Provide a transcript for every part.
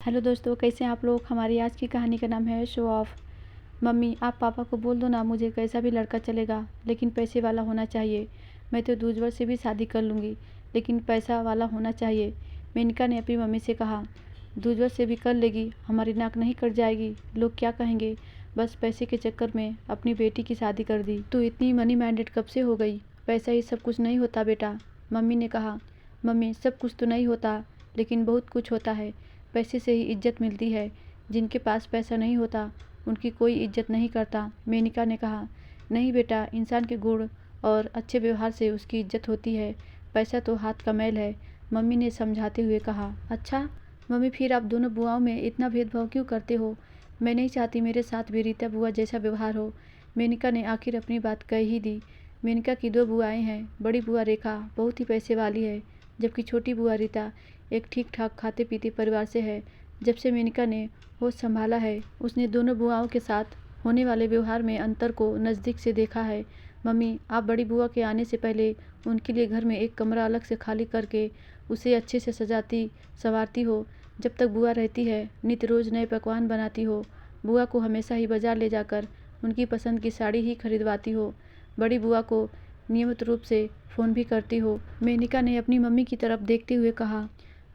Hello दोस्तों, कैसे हैं आप लोग। हमारी आज की कहानी का नाम है शो ऑफ। मम्मी, आप पापा को बोल दो ना, मुझे कैसा भी लड़का चलेगा, लेकिन पैसे वाला होना चाहिए। मैं तो दूजवर से भी शादी कर लूँगी, लेकिन पैसा वाला होना चाहिए। मेनका ने अपनी मम्मी से कहा। दूजवर से भी कर लेगी, हमारी नाक नहीं कट जाएगी, लोग क्या कहेंगे। बस पैसे के चक्कर में अपनी बेटी की शादी कर दी। तू इतनी मनी माइंडेड कब से हो गई। पैसा ही सब कुछ नहीं होता बेटा। मम्मी ने कहा। मम्मी, सब कुछ तो नहीं होता, लेकिन बहुत कुछ होता है। पैसे से ही इज्जत मिलती है। जिनके पास पैसा नहीं होता उनकी कोई इज्जत नहीं करता। मेनका ने कहा। नहीं बेटा, इंसान के गुण और अच्छे व्यवहार से उसकी इज्जत होती है। पैसा तो हाथ का मैल है, मम्मी ने समझाते हुए कहा। अच्छा मम्मी, फिर आप दोनों बुआओं में इतना भेदभाव क्यों करते हो। मैं नहीं चाहती मेरे साथ भी रीता बुआ जैसा व्यवहार हो। मेनका ने आखिर अपनी बात कह ही दी। मेनका की दो बुआएं हैं। बड़ी बुआ रेखा बहुत ही पैसे वाली है, जबकि छोटी बुआ रीता एक ठीक ठाक खाते पीते परिवार से है। जब से मेनका ने होश संभाला है, उसने दोनों बुआओं के साथ होने वाले व्यवहार में अंतर को नज़दीक से देखा है। मम्मी, आप बड़ी बुआ के आने से पहले उनके लिए घर में एक कमरा अलग से खाली करके उसे अच्छे से सजाती संवारती हो। जब तक बुआ रहती है, नित्य रोज़ नए पकवान बनाती हो। बुआ को हमेशा ही बाजार ले जाकर उनकी पसंद की साड़ी ही खरीदवाती हो। बड़ी बुआ को नियमित रूप से फ़ोन भी करती हो। मेनका ने अपनी मम्मी की तरफ देखते हुए कहा।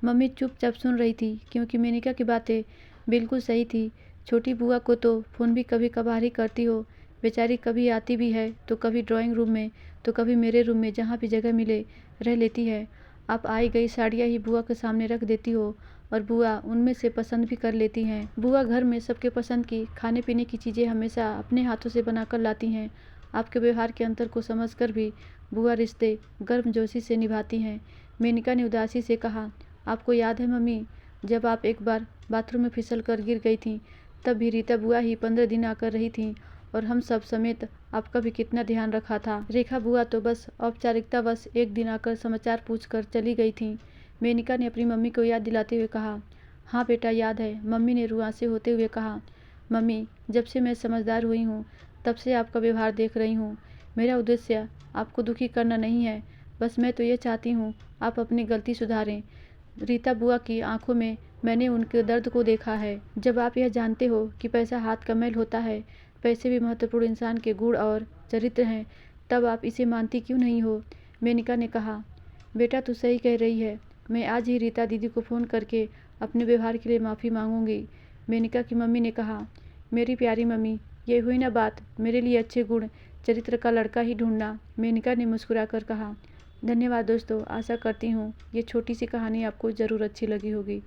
मम्मी चुपचाप सुन रही थी, क्योंकि मेनका की बातें बिल्कुल सही थी। छोटी बुआ को तो फ़ोन भी कभी कभार ही करती हो। बेचारी कभी आती भी है तो कभी ड्राइंग रूम में, तो कभी मेरे रूम में, जहाँ भी जगह मिले रह लेती है। आप आई गई साड़ियाँ ही बुआ के सामने रख देती हो और बुआ उनमें से पसंद भी कर लेती हैं। बुआ घर में सबके पसंद की खाने पीने की चीज़ें हमेशा अपने हाथों से बनाकर लाती हैं। आपके व्यवहार के अंतर को समझकर भी बुआ रिश्ते गर्मजोशी से निभाती हैं। मेनका ने उदासी से कहा। आपको याद है मम्मी, जब आप एक बार बाथरूम में फिसल कर गिर गई थीं, तब भी रीता बुआ ही 15 दिन आकर रही थीं और हम सब समेत आपका भी कितना ध्यान रखा था। रेखा बुआ तो बस औपचारिकता बस एक दिन आकर समाचार पूछ कर चली गई थीं। मेनका ने अपनी मम्मी को याद दिलाते हुए कहा। हाँ बेटा, याद है, मम्मी ने रुआंसे होते हुए कहा। मम्मी, जब से मैं समझदार हुई हूँ तब से आपका व्यवहार देख रही हूँ। मेरा उद्देश्य आपको दुखी करना नहीं है, बस मैं तो ये चाहती हूँ आप अपनी गलती सुधारें। रीता बुआ की आंखों में मैंने उनके दर्द को देखा है। जब आप यह जानते हो कि पैसा हाथ का मैल होता है, पैसे भी महत्वपूर्ण इंसान के गुण और चरित्र हैं, तब आप इसे मानती क्यों नहीं हो। मेनका ने कहा। बेटा तू सही कह रही है, मैं आज ही रीता दीदी को फ़ोन करके अपने व्यवहार के लिए माफ़ी मांगूंगी। मेनका की मम्मी ने कहा। मेरी प्यारी मम्मी, ये हुई ना बात, मेरे लिए अच्छे गुण चरित्र का लड़का ही ढूंढना। मेनका ने मुस्कुरा कर कहा। धन्यवाद दोस्तों, आशा करती हूँ ये छोटी सी कहानी आपको ज़रूर अच्छी लगी होगी।